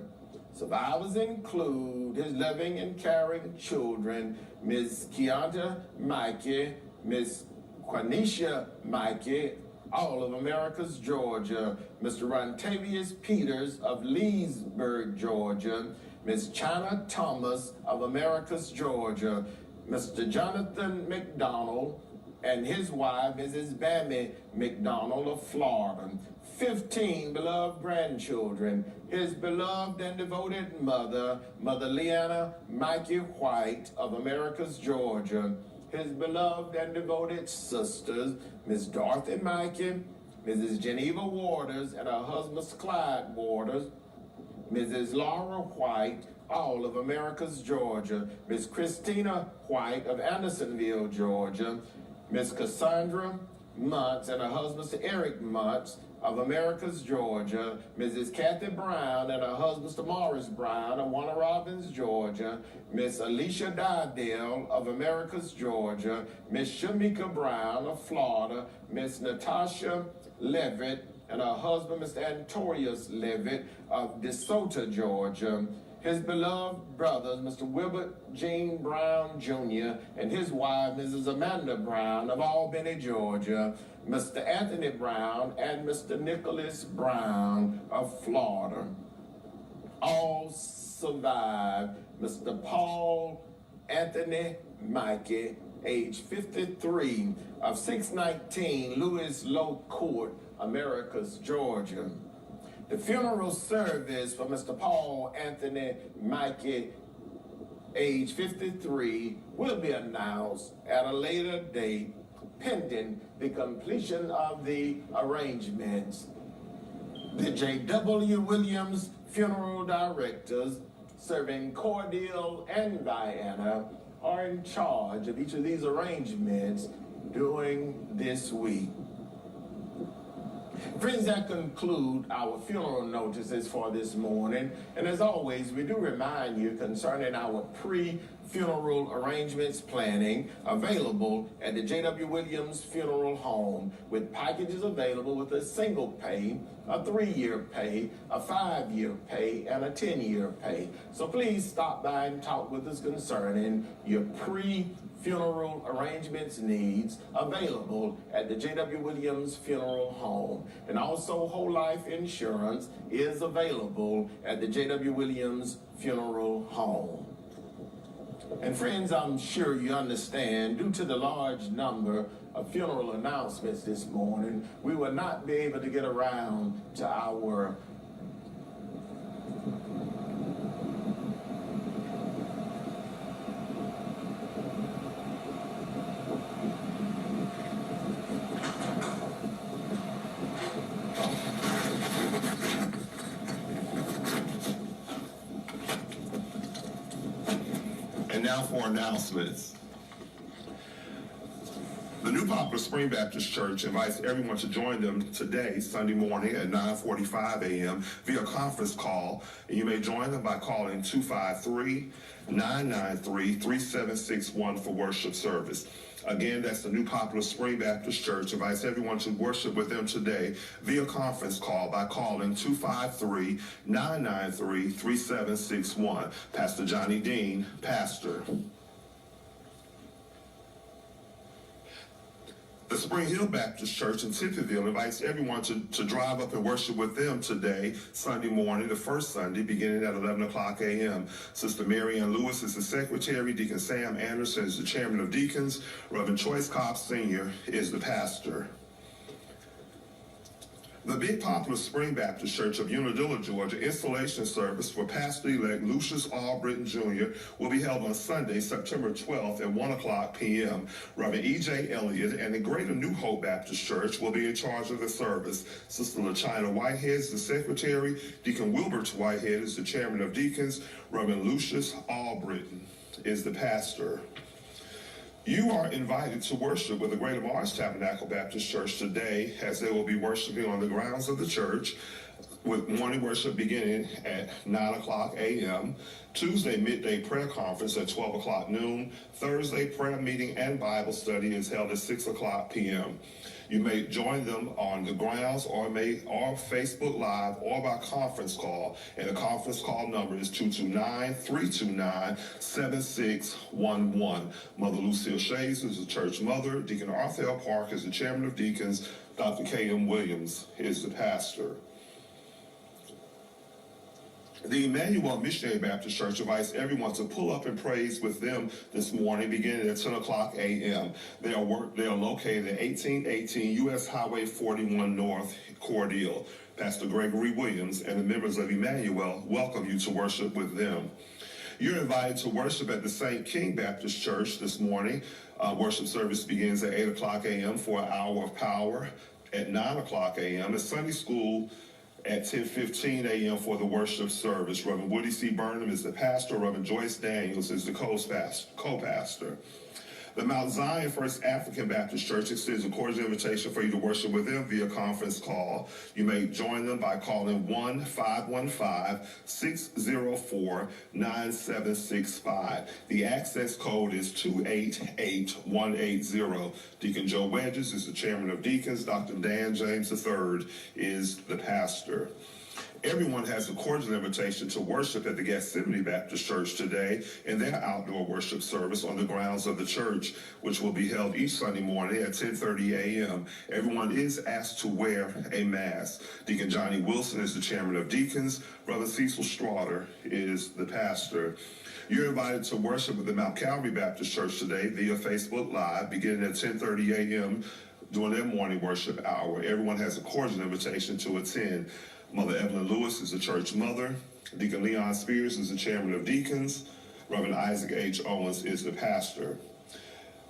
Survivors include his loving and caring children, Ms. Keonta Mikey, Ms. Quanisha Mikey, all of Americus, Georgia, Mr. Rontavious Peters of Leesburg, Georgia, Ms. China Thomas of Americus, Georgia, Mr. Jonathan McDonald and his wife, Mrs. Bammy McDonald of Florida, 15 beloved grandchildren, his beloved and devoted mother, Mother Leanna Mikey White of Americus, Georgia, his beloved and devoted sisters, Miss Dorothy Mikey, Mrs. Geneva Waters and her husband Clyde Waters, Mrs. Laura White, all of Americus, Georgia, Miss Christina White of Andersonville, Georgia, Miss Cassandra Muntz and her husband Mr. Eric Muntz of Americus, Georgia, Mrs. Kathy Brown and her husband Mr. Morris Brown of Warner Robins, Georgia, Miss Alicia Dydell of Americus, Georgia, Miss Shamika Brown of Florida, Miss Natasha Levitt and her husband Mr. Antorius Levitt of DeSoto, Georgia, his beloved brothers, Mr. Wilbert Gene Brown Jr. and his wife, Mrs. Amanda Brown of Albany, Georgia, Mr. Anthony Brown and Mr. Nicholas Brown of Florida. All survived Mr. Paul Anthony Mikey, age 53, of 619 Lewis Low Court, Americus, Georgia. The funeral service for Mr. Paul Anthony Mikey, age 53, will be announced at a later date pending the completion of the arrangements. The J.W. Williams funeral directors serving Cordele and Vienna are in charge of each of these arrangements during this week. Friends, that conclude our funeral notices for this morning. And as always, we do remind you concerning our pre-funeral arrangements planning available at the J.W. Williams Funeral Home, with packages available with a single pay, a 3-year pay, a 5-year pay, and a 10-year pay. So please stop by and talk with us concerning your pre-funeral arrangements needs available at the J.W. Williams Funeral Home. And also whole life insurance is available at the J.W. Williams Funeral Home. And friends, I'm sure you understand, due to the large number of funeral announcements this morning, we will not be able to get around to our And now for announcements. The New Poplar Spring Baptist Church invites everyone to join them today, Sunday morning at 9:45 a.m. via conference call, and you may join them by calling 253-993-3761 for worship service. Again, that's the New Poplar Spring Baptist Church invites everyone to worship with them today via conference call by calling 253-993-3761. Pastor Johnny Dean, pastor. The Spring Hill Baptist Church in Tippyville invites everyone to drive up and worship with them today, Sunday morning, the first Sunday, beginning at 11 o'clock a.m. Sister Mary Ann Lewis is the secretary. Deacon Sam Anderson is the chairman of deacons. Reverend Choice Cobb Sr. is the pastor. The Big Poplar Spring Baptist Church of Unadilla, Georgia, installation service for Pastor-elect Lucius Albritton Jr. will be held on Sunday, September 12th at 1 o'clock p.m. Reverend E.J. Elliott and the Greater New Hope Baptist Church will be in charge of the service. Sister LaChina Whitehead is the secretary. Deacon Wilbert Whitehead is the chairman of deacons. Reverend Lucius Albritton is the pastor. You are invited to worship with the Greater Mars Tabernacle Baptist Church today, as they will be worshiping on the grounds of the church, with morning worship beginning at 9 o'clock a.m., Tuesday midday prayer conference at 12 o'clock noon, Thursday prayer meeting and Bible study is held at 6 o'clock p.m. You may join them on the grounds or Facebook Live or by conference call, and the conference call number is 229-329-7611. Mother Lucille Shays is the church mother. Deacon Arthur L. Park is the chairman of deacons. Dr. K.M. Williams is the pastor. The Emmanuel Missionary Baptist Church invites everyone to pull up and praise with them this morning, beginning at 10 o'clock a.m. They are located at 1818 U.S. Highway 41 North, Cordele. Pastor Gregory Williams and the members of Emmanuel welcome you to worship with them. You're invited to worship at the St. King Baptist Church this morning. Worship service begins at 8 o'clock a.m. for an hour of power. At 9 o'clock a.m. is Sunday school at 10:15 a.m. for the worship service. Reverend Woody C. Burnham is the pastor. Reverend Joyce Daniels is the co-pastor. The Mount Zion First African Baptist Church extends a cordial invitation for you to worship with them via conference call. You may join them by calling 1-515-604-9765. The access code is 288180. Deacon Joe Wedges is the chairman of deacons. Dr. Dan James III is the pastor. Everyone has a cordial invitation to worship at the Gethsemane Baptist Church today in their outdoor worship service on the grounds of the church, which will be held each Sunday morning at 10:30 a.m. Everyone is asked to wear a mask. Deacon Johnny Wilson is the chairman of deacons. Brother Cecil Straughter is the pastor. You're invited to worship at the Mount Calvary Baptist Church today via Facebook Live, beginning at 10:30 a.m. during their morning worship hour. Everyone has a cordial invitation to attend. Mother Evelyn Lewis is the church mother. Deacon Leon Spears is the chairman of deacons. Reverend Isaac H. Owens is the pastor.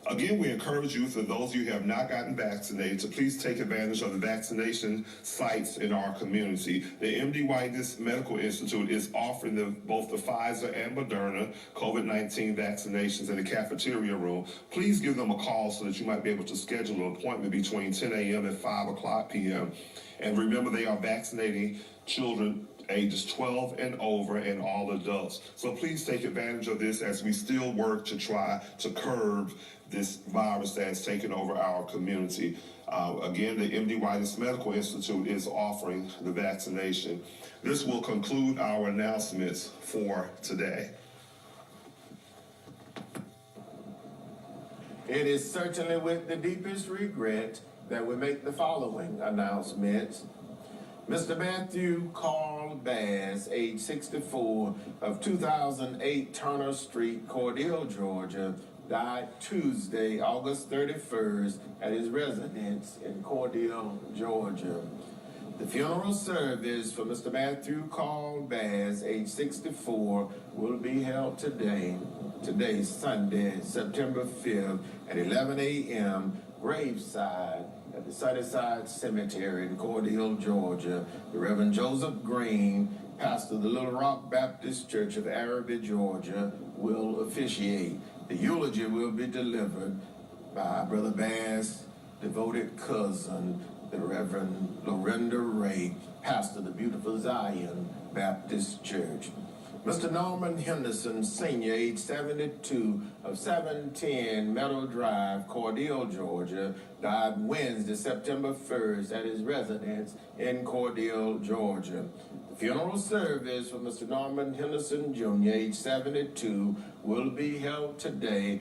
Again, we encourage you, for those of you who have not gotten vaccinated, to please take advantage of the vaccination sites in our community. The MD Whiteness Medical Institute is offering both the Pfizer and Moderna COVID-19 vaccinations in the cafeteria room. Please give them a call so that you might be able to schedule an appointment between 10 a.m. and 5 o'clock p.m. And remember, they are vaccinating children ages 12 and over and all adults. So please take advantage of this as we still work to try to curb this virus that's taken over our community. Again, the MD Whiteness Medical Institute is offering the vaccination. This will conclude our announcements for today. It is certainly with the deepest regret that we make the following announcements. Mr. Matthew Carl Bass, age 64, of 2008 Turner Street, Cordele, Georgia, died Tuesday, August 31st, at his residence in Cordele, Georgia. The funeral service for Mr. Matthew Carl Bass, age 64, will be held today, Sunday, September 5th, at 11 a.m., graveside at the Sunnyside Cemetery in Cordele, Georgia. The Reverend Joseph Green, pastor of the Little Rock Baptist Church of Araby, Georgia, will officiate. The eulogy will be delivered by Brother Bass' devoted cousin, the Reverend Lorinda Ray, pastor of the Beautiful Zion Baptist Church. Mr. Norman Henderson, Sr., age 72, of 710 Meadow Drive, Cordele, Georgia, died Wednesday, September 1st, at his residence in Cordele, Georgia. The funeral service for Mr. Norman Henderson, Jr., age 72, will be held today,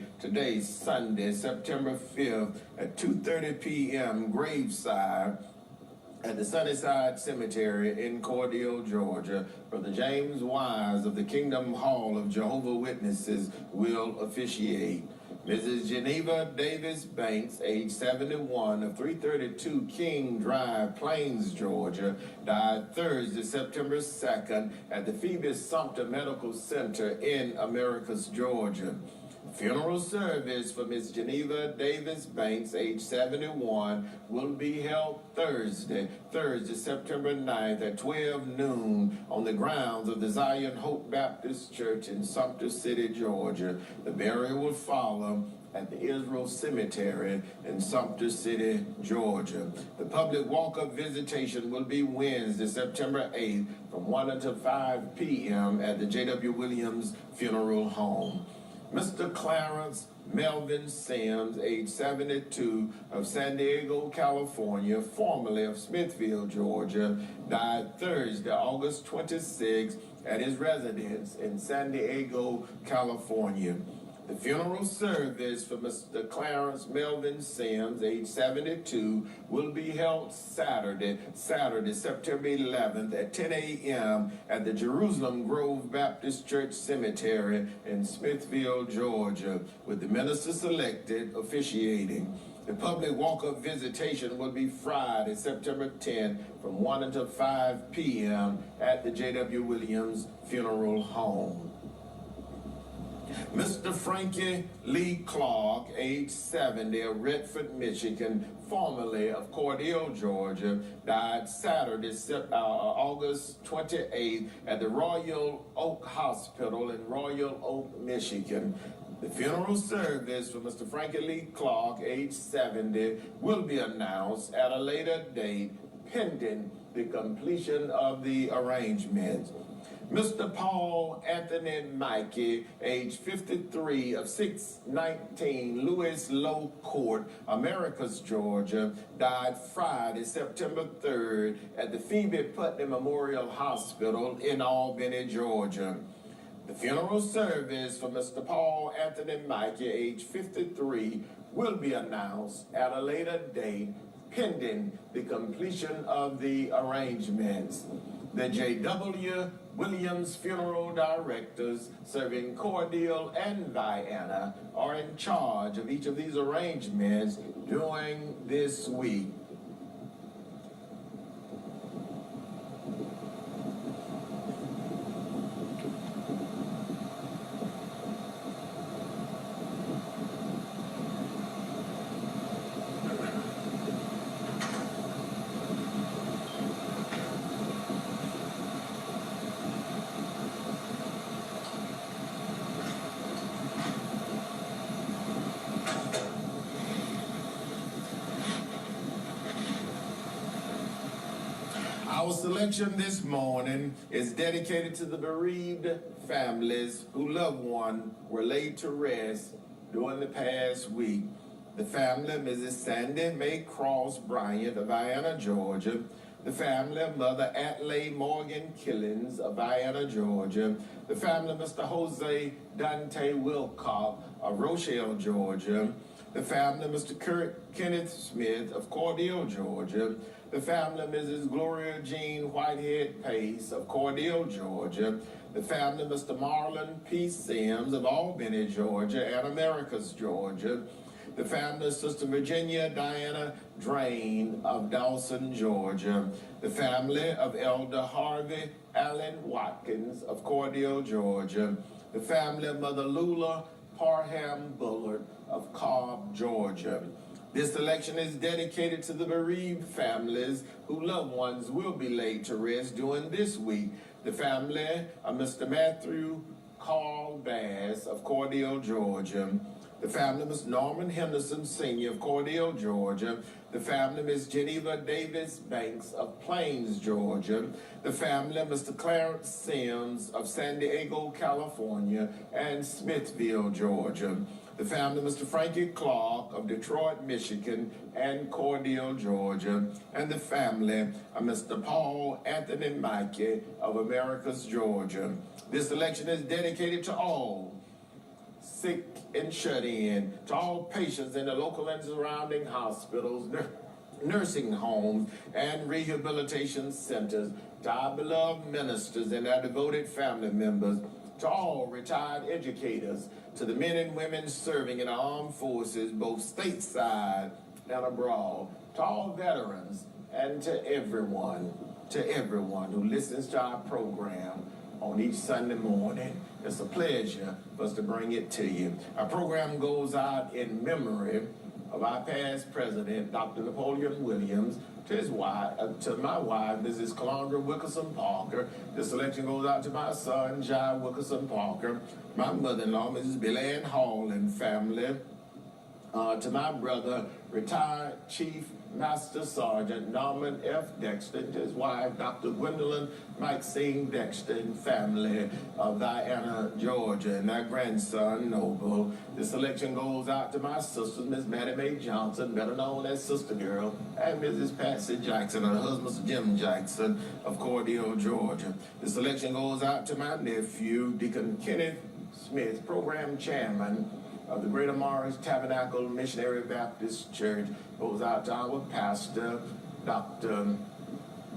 Sunday, September 5th, at 2:30 p.m., graveside at the Sunnyside Cemetery in Cordele, Georgia. Brother James Wise of the Kingdom Hall of Jehovah's Witnesses will officiate. Mrs. Geneva Davis Banks, age 71, of 332 King Drive, Plains, Georgia, died Thursday, September 2nd, at the Phoebe Sumter Medical Center in Americus, Georgia. Funeral service for Miss Geneva Davis Banks, age 71, will be held Thursday, September 9th at 12 noon on the grounds of the Zion Hope Baptist Church in Sumter City, Georgia. The burial will follow at the Israel Cemetery in Sumter City, Georgia. The public walk-up visitation will be Wednesday, September 8th from 1 until 5 p.m. at the J.W. Williams Funeral Home. Mr. Clarence Melvin Sims, age 72, of San Diego, California, formerly of Smithfield, Georgia, died Thursday, August 26, at his residence in San Diego, California. The funeral service for Mr. Clarence Melvin Sims, age 72, will be held Saturday, September 11th at 10 a.m. at the Jerusalem Grove Baptist Church Cemetery in Smithfield, Georgia, with the minister selected officiating. The public walk-up visitation will be Friday, September 10th from 1 until 5 p.m. at the J.W. Williams Funeral Home. Mr. Frankie Lee Clark, age 70, of Redford, Michigan, formerly of Cordele, Georgia, died Saturday, August 28th at the Royal Oak Hospital in Royal Oak, Michigan. The funeral service for Mr. Frankie Lee Clark, age 70, will be announced at a later date, pending the completion of the arrangements. Mr. Paul Anthony Mikey, age 53, of 619 Lewis Low Court, Americus, Georgia, died Friday, September 3rd at the Phoebe Putnam Memorial Hospital in Albany, Georgia. The funeral service for Mr. Paul Anthony Mikey, age 53, will be announced at a later date, pending the completion of the arrangements. The J.W. Williams funeral directors serving Cordele and Vienna are in charge of each of these arrangements during this week. Our selection this morning is dedicated to the bereaved families whose loved ones were laid to rest during the past week. The family of Mrs. Sandy Mae Cross Bryant of Vienna, Georgia. The family of Mother Atlay Morgan Killins of Vienna, Georgia. The family of Mr. Jose Dante Wilcock of Rochelle, Georgia. The family of Mr. Kenneth Smith of Cordele, Georgia. The family of Mrs. Gloria Jean Whitehead Pace of Cordele, Georgia. The family of Mr. Marlon P. Sims of Albany, Georgia, and Americus, Georgia. The family of Sister Virginia Diana Drain of Dawson, Georgia. The family of Elder Harvey Allen Watkins of Cordele, Georgia. The family of Mother Lula Parham Bullard of Cobb, Georgia. This selection is dedicated to the bereaved families whose loved ones will be laid to rest during this week. The family of Mr. Matthew Carl Bass of Cordele, Georgia. The family of Mr. Norman Henderson Sr. of Cordele, Georgia. The family of Ms. Geneva Davis Banks of Plains, Georgia. The family of Mr. Clarence Sims of San Diego, California, and Smithville, Georgia. The family of Mr. Frankie Clark of Detroit, Michigan, and Cordele, Georgia. And the family of Mr. Paul Anthony Mikey of Americus, Georgia. This election is dedicated to all sick and shut in, to all patients in the local and surrounding hospitals, nursing homes, and rehabilitation centers, to our beloved ministers and our devoted family members, to all retired educators, to the men and women serving in the armed forces, both stateside and abroad, to all veterans, and to everyone who listens to our program on each Sunday morning. It's a pleasure for us to bring it to you. Our program goes out in memory of our past president, Dr. Napoleon Williams, to his wife, to my wife, Mrs. Calandra Wilkerson Parker. This selection goes out to my son, Jai Wilkerson Parker, my mother-in-law, Mrs. Billy Ann Hall and family, to my brother, retired Chief Master Sergeant Norman F. Dexter, to his wife, Dr. Gwendolyn Maxine Dexter, and family of Vienna, Georgia, and their grandson, Noble. This selection goes out to my sisters, Miss Mattie Mae Johnson, better known as Sister Girl, and Mrs. Patsy Jackson, and her husband, Mr. Jim Jackson of Cordele, Georgia. This selection goes out to my nephew, Deacon Kenneth Smith, program chairman of the Greater Morris Tabernacle Missionary Baptist Church. Goes out to our pastor, Dr.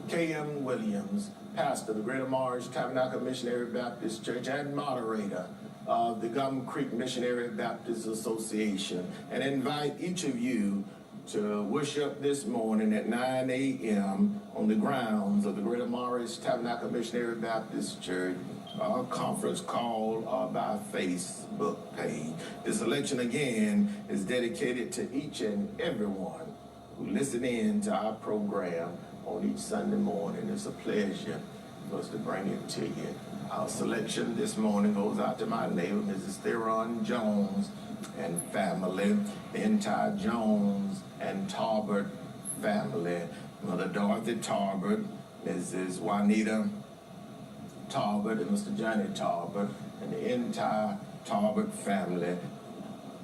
K.M. Williams, pastor of the Greater Morris Tabernacle Missionary Baptist Church and moderator of the Gum Creek Missionary Baptist Association, and invite each of you to worship this morning at 9 a.m. on the grounds of the Greater Morris Tabernacle Missionary Baptist Church. A conference call by Facebook page. This election again is dedicated to each and everyone who listen in to our program on each Sunday morning. It's a pleasure for us to bring it to you. Our selection this morning goes out to my neighbor, Mrs. Theron Jones and family, the entire Jones and Tarbert family, Mother Dorothy Tarbert, Mrs. Juanita Talbot and Mr. Johnny Talbot and the entire Talbot family,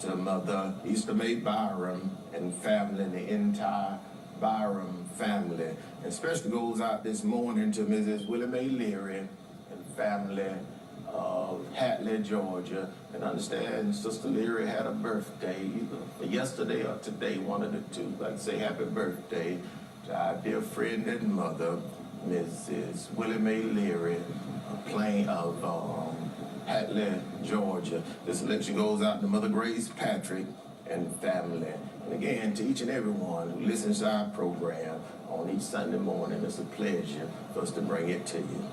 to Mother Easter May Byram and family and the entire Byram family. And especially goes out this morning to Mrs. Willie Mae Leary and family of Atlay, Georgia. And understand Sister Leary had a birthday either yesterday or today, one of the two. I'd like to say happy birthday to our dear friend and mother, Mrs. Willie Mae Leary, of Atlay, Georgia. This election goes out to Mother Grace Patrick and family. And again, to each and every one who listens to our program on each Sunday morning, it's a pleasure for us to bring it to you.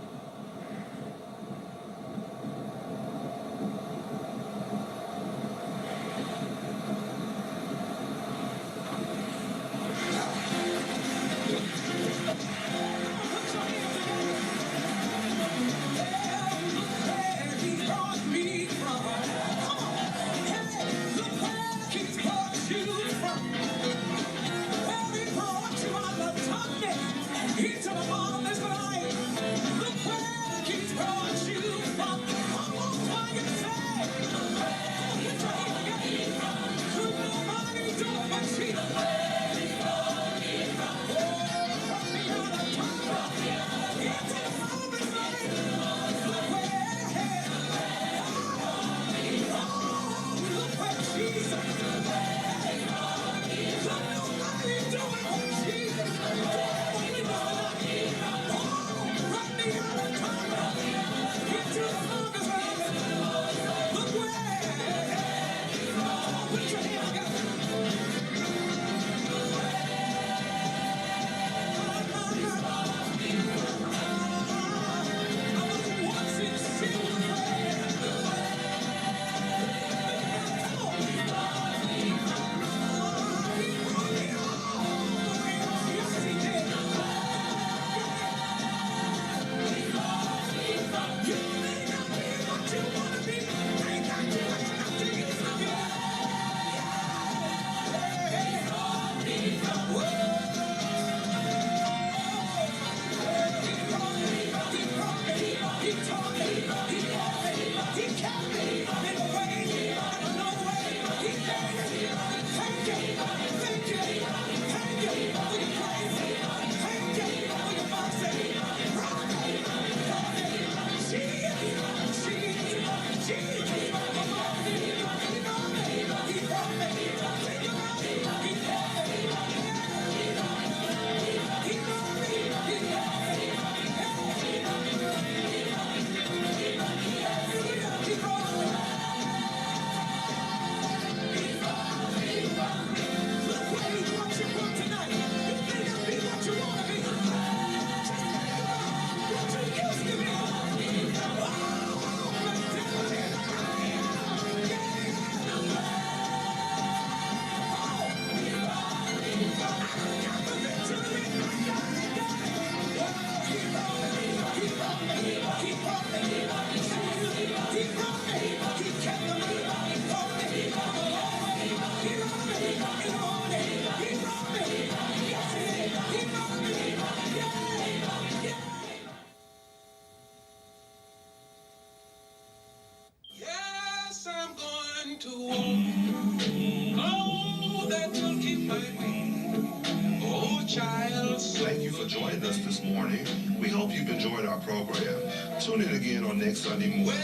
Thank you for joining us this morning. We hope you've enjoyed our program. Tune in again on next Sunday morning.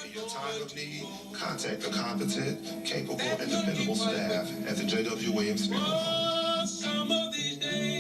In your time of need, contact the competent, capable, and dependable staff at the J.W. Williams Funeral Home. Some of these days.